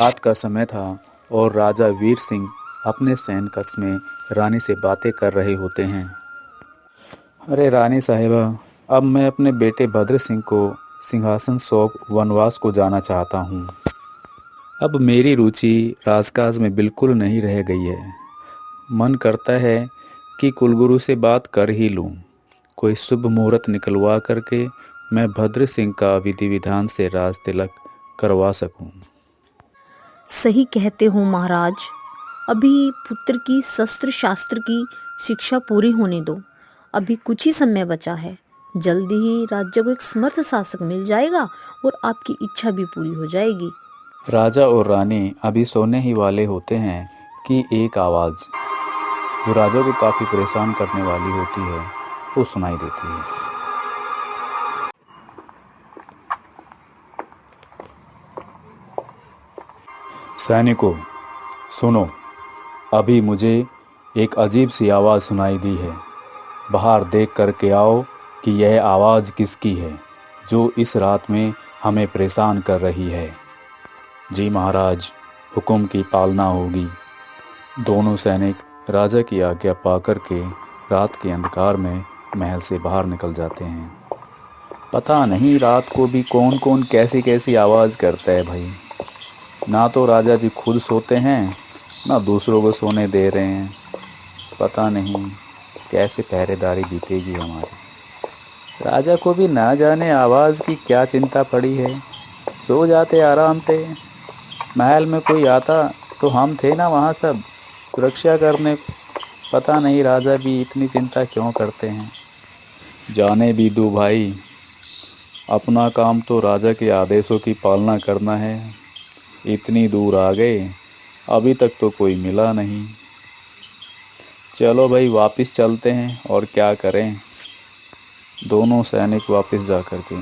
रात का समय था और राजा वीर सिंह अपने शयन कक्ष में रानी से बातें कर रहे होते हैं। अरे रानी साहिबा, अब मैं अपने बेटे भद्र सिंह को सिंहासन सौंप वनवास को जाना चाहता हूँ। अब मेरी रुचि राजकाज में बिल्कुल नहीं रह गई है। मन करता है कि कुलगुरु से बात कर ही लूँ। कोई शुभ मुहूर्त निकलवा करके मैं भद्र सिंह का विधि विधान से राज तिलक करवा सकूं। सही कहते हो महाराज। अभी पुत्र की शस्त्र शास्त्र की शिक्षा पूरी होने दो। अभी कुछ ही समय बचा है। जल्दी ही राज्य को एक समर्थ शासक मिल जाएगा और आपकी इच्छा भी पूरी हो जाएगी। राजा और रानी अभी सोने ही वाले होते हैं कि एक आवाज़, जो राजा को काफ़ी परेशान करने वाली होती है, वो सुनाई देती है। सैनिकों, सुनो, अभी मुझे एक अजीब सी आवाज़ सुनाई दी है। बाहर देख कर के आओ कि यह आवाज़ किसकी है, जो इस रात में हमें परेशान कर रही है। जी महाराज, हुक्म की पालना होगी। दोनों सैनिक राजा की आज्ञा पाकर के रात के अंधकार में महल से बाहर निकल जाते हैं। पता नहीं रात को भी कौन कौन कैसी कैसी आवाज़ करता है भाई। ना तो राजा जी खुद सोते हैं, ना दूसरों को सोने दे रहे हैं। पता नहीं कैसे पहरेदारी बीतेगी हमारी। राजा को भी ना जाने आवाज़ की क्या चिंता पड़ी है। सो जाते आराम से। महल में कोई आता तो हम थे ना वहाँ सब सुरक्षा करने। पता नहीं राजा भी इतनी चिंता क्यों करते हैं। जाने भी दो भाई, अपना काम तो राजा के आदेशों की पालना करना है। इतनी दूर आ गए, अभी तक तो कोई मिला नहीं। चलो भाई वापस चलते हैं, और क्या करें। दोनों सैनिक वापस जा कर के,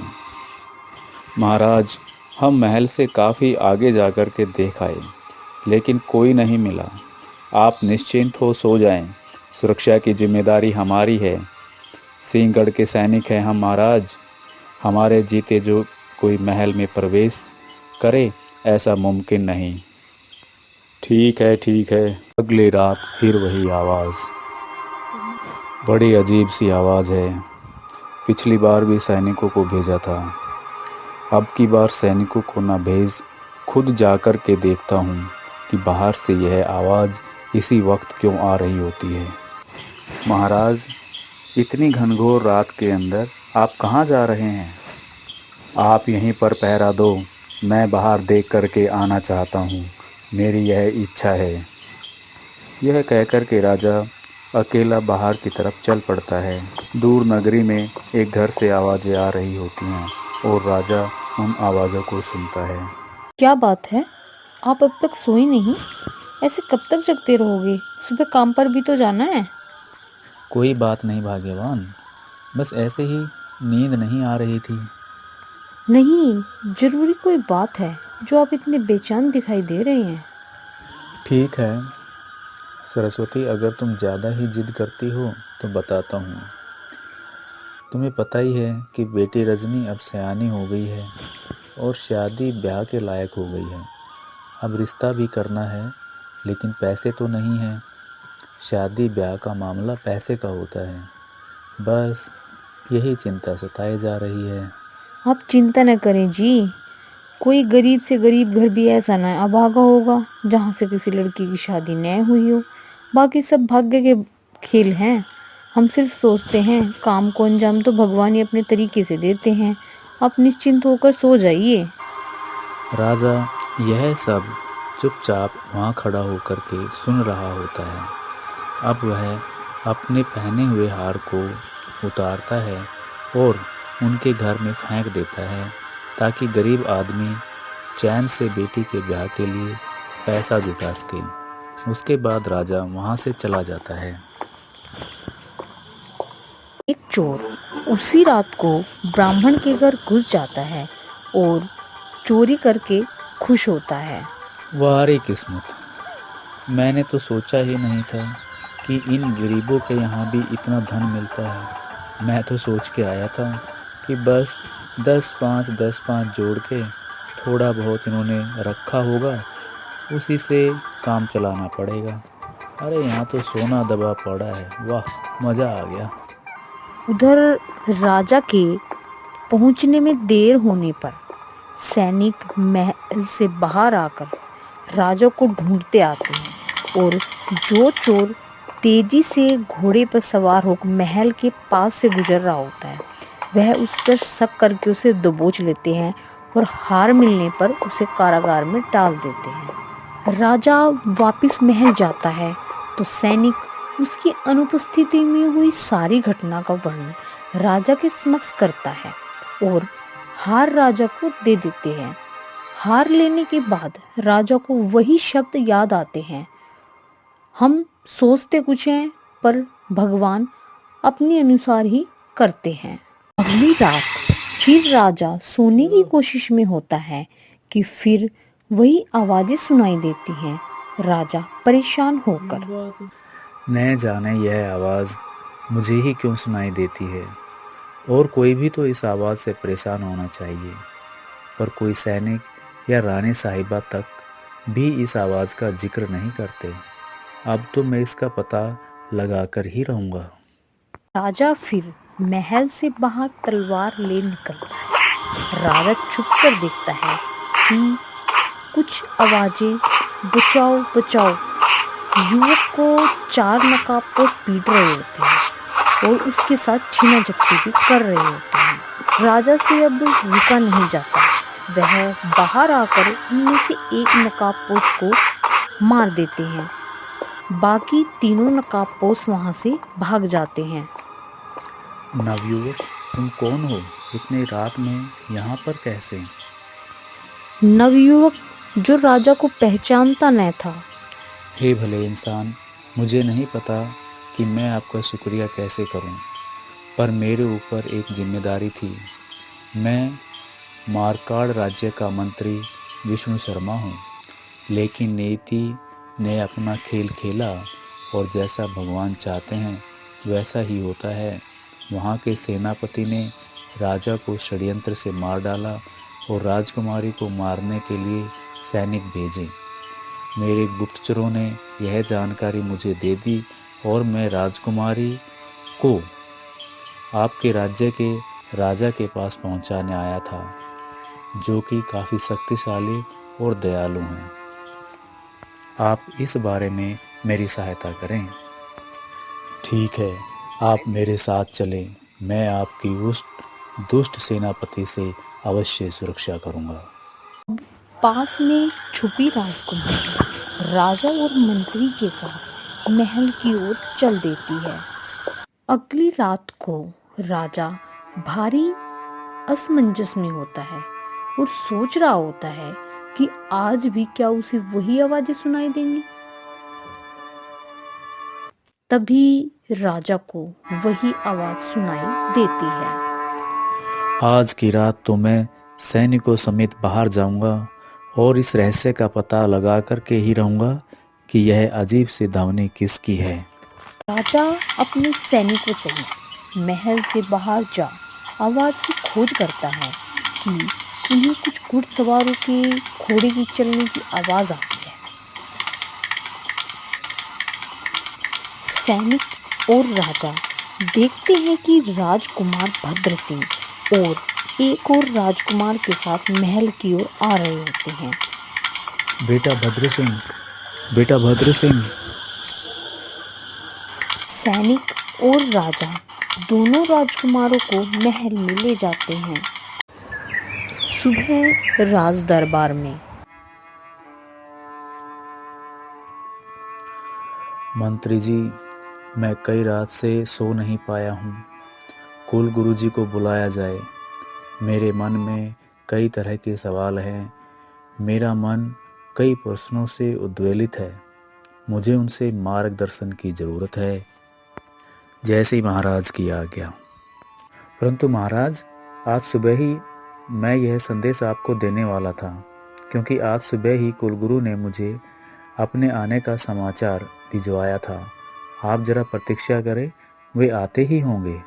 महाराज, हम महल से काफ़ी आगे जा कर के देख आए, लेकिन कोई नहीं मिला। आप निश्चिंत हो सो जाएं। सुरक्षा की जिम्मेदारी हमारी है। सिंहगढ़ के सैनिक हैं हम महाराज। हमारे जीते जो कोई महल में प्रवेश करे, ऐसा मुमकिन नहीं। ठीक है ठीक है। अगली रात फिर वही आवाज़। बड़ी अजीब सी आवाज़ है। पिछली बार भी सैनिकों को भेजा था, अब की बार सैनिकों को ना भेज खुद जाकर के देखता हूँ कि बाहर से यह आवाज़ इसी वक्त क्यों आ रही होती है। महाराज, इतनी घनघोर रात के अंदर आप कहाँ जा रहे हैं? आप यहीं पर पहरा दो, मैं बाहर देख कर के आना चाहता हूँ। मेरी यह इच्छा है। यह कहकर के राजा अकेला बाहर की तरफ चल पड़ता है। दूर नगरी में एक घर से आवाज़ें आ रही होती हैं और राजा उन आवाज़ों को सुनता है। क्या बात है, आप अब तक सोए नहीं? ऐसे कब तक जगते रहोगे? सुबह काम पर भी तो जाना है। कोई बात नहीं भाग्यवान, बस ऐसे ही नींद नहीं आ रही थी। नहीं, जरूरी कोई बात है जो आप इतने बेचैन दिखाई दे रहे हैं। ठीक है सरस्वती, अगर तुम ज़्यादा ही जिद करती हो तो बताता हूँ। तुम्हें पता ही है कि बेटी रजनी अब सयानी हो गई है और शादी ब्याह के लायक हो गई है। अब रिश्ता भी करना है, लेकिन पैसे तो नहीं हैं। शादी ब्याह का मामला पैसे का होता है। बस यही चिंता सताए जा रही है। आप चिंता न करें जी। कोई गरीब से गरीब घर भी ऐसा न अभागा होगा जहाँ से किसी लड़की की शादी न हुई हो। बाकी सब भाग्य के खेल हैं। हम सिर्फ सोचते हैं, काम को अंजाम तो भगवान ही अपने तरीके से देते हैं। आप निश्चिंत होकर सो जाइए। राजा यह सब चुपचाप वहाँ खड़ा होकर के सुन रहा होता है। अब वह अपने पहने हुए हार को उतारता है और उनके घर में फेंक देता है, ताकि गरीब आदमी चैन से बेटी के ब्याह के लिए पैसा जुटा सके। उसके बाद राजा वहाँ से चला जाता है। एक चोर उसी रात को ब्राह्मण के घर घुस जाता है और चोरी करके खुश होता है। वारी किस्मत, मैंने तो सोचा ही नहीं था कि इन गरीबों के यहाँ भी इतना धन मिलता है। मैं तो सोच के आया था कि बस 10-5 जोड़ के थोड़ा बहुत इन्होंने रखा होगा उसी से काम चलाना पड़ेगा। अरे यहाँ तो सोना दबा पड़ा है, वाह मज़ा आ गया। उधर राजा के पहुंचने में देर होने पर सैनिक महल से बाहर आकर राजा को ढूंढते आते हैं और जो चोर तेजी से घोड़े पर सवार होकर महल के पास से गुजर रहा होता है वह उस पर शक करके उसे दबोच लेते हैं और हार मिलने पर उसे कारागार में डाल देते हैं। राजा वापस महल जाता है तो सैनिक उसकी अनुपस्थिति में हुई सारी घटना का वर्णन राजा के समक्ष करता है और हार राजा को दे देते हैं। हार लेने के बाद राजा को वही शब्द याद आते हैं, हम सोचते कुछ हैं पर भगवान अपने अनुसार ही करते हैं। अगली रात फिर राजा सोने की कोशिश में होता है कि फिर वही आवाजें सुनाई देती हैं। राजा परेशान होकर, न जाने यह आवाज़ मुझे ही क्यों सुनाई देती है, और कोई भी तो इस आवाज़ से परेशान होना चाहिए, पर कोई सैनिक या रानी साहिबा तक भी इस आवाज़ का जिक्र नहीं करते। अब तो मैं इसका पता लगा कर ही रहूँगा। राजा फिर महल से बाहर तलवार ले निकलता है। राजा चुप कर देखता है कि कुछ आवाजें बचाओ बचाओ युवक को 4 नकाबपोश पीट रहे होते हैं और उसके साथ छीना झपटी भी कर रहे होते हैं। राजा से अब रुका नहीं जाता, वह बाहर आकर उनमें से एक नकाबपोश को मार देते हैं। बाकी तीनों नकाबपोश वहां से भाग जाते हैं। नवयुवक, तुम कौन हो? इतनी रात में यहाँ पर कैसे? नवयुवक जो राजा को पहचानता न था, हे भले इंसान, मुझे नहीं पता कि मैं आपका शुक्रिया कैसे करूं, पर मेरे ऊपर एक जिम्मेदारी थी। मैं मारकाड़ राज्य का मंत्री विष्णु शर्मा हूं, लेकिन नियति ने अपना खेल खेला और जैसा भगवान चाहते हैं वैसा ही होता है। वहाँ के सेनापति ने राजा को षड्यंत्र से मार डाला और राजकुमारी को मारने के लिए सैनिक भेजे। मेरे गुप्तचरों ने यह जानकारी मुझे दे दी और मैं राजकुमारी को आपके राज्य के राजा के पास पहुंचाने आया था, जो कि काफ़ी शक्तिशाली और दयालु हैं। आप इस बारे में मेरी सहायता करें। ठीक है, आप मेरे साथ चलें। मैं आपकी उस दुष्ट सेनापति से अवश्य सुरक्षा करूंगा। पास में छुपी राजकुमारी राजा और मंत्री के साथ महल की ओर चल देती है। अगली रात को राजा भारी असमंजस में होता है और सोच रहा होता है कि आज भी क्या उसे वही आवाजें सुनाई देंगी। तभी राजा को वही आवाज सुनाई देती है, आज की रात तो मैं सैनिकों समेत बाहर जाऊंगा और इस रहस्य का पता लगा करके ही रहूंगा कि यह अजीब सी ध्वनि किसकी है। राजा अपने सैनिकों सहित महल से बाहर जा आवाज की खोज करता है कि उन्हें कुछ घुड़सवारों के घोड़े की चलने की आवाज आती है। सैनिक और राजा देखते हैं कि राजकुमार भद्र सिंह और एक और राजकुमार के साथ महल की ओर आ रहे होते हैं। बेटा भद्र सिंह, बेटा भद्र सिंह। सैनिक और राजा दोनों राजकुमारों को महल में ले जाते हैं। सुबह राज दरबार में मंत्री जी, मैं कई रात से सो नहीं पाया हूँ। कुल गुरुजी को बुलाया जाए। मेरे मन में कई तरह के सवाल हैं। मेरा मन कई प्रश्नों से उद्वेलित है। मुझे उनसे मार्गदर्शन की ज़रूरत है। जैसे ही महाराज की आज्ञा। परंतु महाराज, आज सुबह ही मैं यह संदेश आपको देने वाला था, क्योंकि आज सुबह ही कुलगुरु ने मुझे अपने आने का समाचार भिजवाया था। आप जरा प्रतीक्षा करें, वे आते ही होंगे।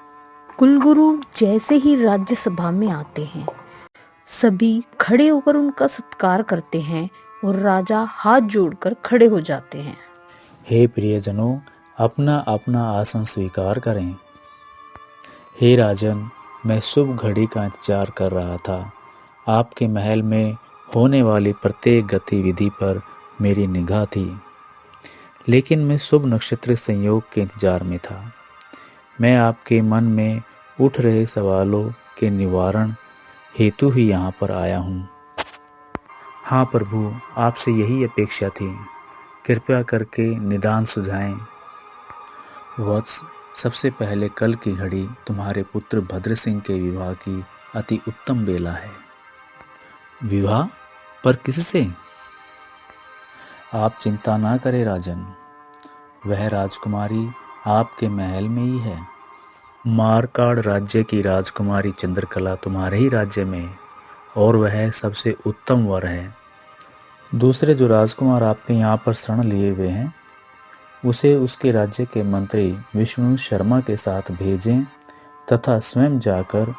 कुलगुरु जैसे ही राज्यसभा में आते हैं, सभी खड़े होकर उनका सत्कार करते हैं और राजा हाथ जोड़कर खड़े हो जाते हैं। हे प्रियजनों, अपना अपना आसन स्वीकार करें। हे राजन, मैं शुभ घड़ी का इंतजार कर रहा था। आपके महल में होने वाली प्रत्येक गतिविधि पर मेरी निगाह थी, लेकिन मैं शुभ नक्षत्र संयोग के इंतजार में था। मैं आपके मन में उठ रहे सवालों के निवारण हेतु ही यहाँ पर आया हूँ। हाँ प्रभु, आपसे यही अपेक्षा थी। कृपया करके निदान सुझाएं। वत्स, सबसे पहले कल की घड़ी तुम्हारे पुत्र भद्र सिंह के विवाह की अति उत्तम बेला है। विवाह? पर किससे? आप चिंता ना करें राजन, वह राजकुमारी आपके महल में ही है। मारकाड़ राज्य की राजकुमारी चंद्रकला तुम्हारे ही राज्य में है, और वह सबसे उत्तम वर है। दूसरे जो राजकुमार आपके यहाँ पर शरण लिए हुए हैं, उसे उसके राज्य के मंत्री विष्णु शर्मा के साथ भेजें तथा स्वयं जाकर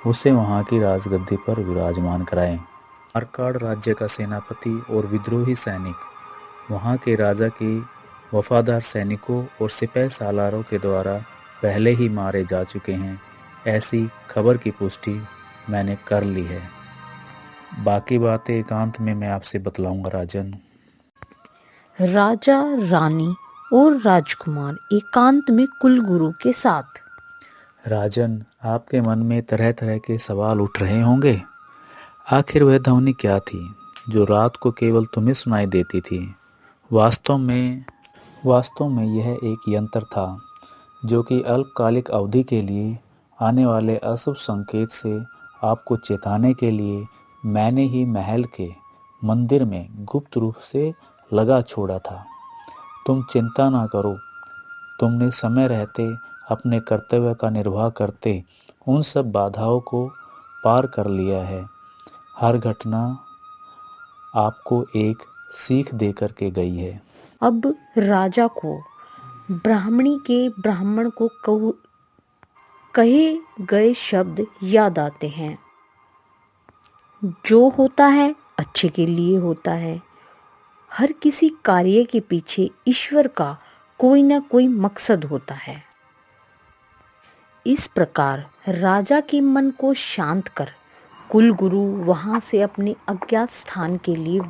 उसे वहाँ की राजगद्दी पर विराजमान कराएं। मारकाड़ राज्य का सेनापति और विद्रोही सैनिक वहाँ के राजा के वफादार सैनिकों और सिपह सालारों के द्वारा पहले ही मारे जा चुके हैं, ऐसी खबर की पुष्टि मैंने कर ली है। बाकी बातें एकांत में मैं आपसे बतलाऊंगा राजन। राजा, रानी और राजकुमार एकांत में कुलगुरु के साथ। राजन, आपके मन में तरह तरह के सवाल उठ रहे होंगे। आखिर वह ध्वनि क्या थी जो रात को केवल तुम्हें सुनाई देती थी? वास्तव में यह एक यंत्र था जो कि अल्पकालिक अवधि के लिए आने वाले अशुभ संकेत से आपको चेताने के लिए मैंने ही महल के मंदिर में गुप्त रूप से लगा छोड़ा था। तुम चिंता ना करो, तुमने समय रहते अपने कर्तव्य का निर्वाह करते उन सब बाधाओं को पार कर लिया है। हर घटना आपको एक सीख दे कर के गई है। अब राजा को ब्राह्मणी के ब्राह्मण को कहे गए शब्द याद आते हैं। जो होता है अच्छे के लिए होता है। हर किसी कार्य के पीछे ईश्वर का कोई ना कोई मकसद होता है। इस प्रकार राजा के मन को शांत कर कुलगुरु वहां से अपने अज्ञात स्थान के लिए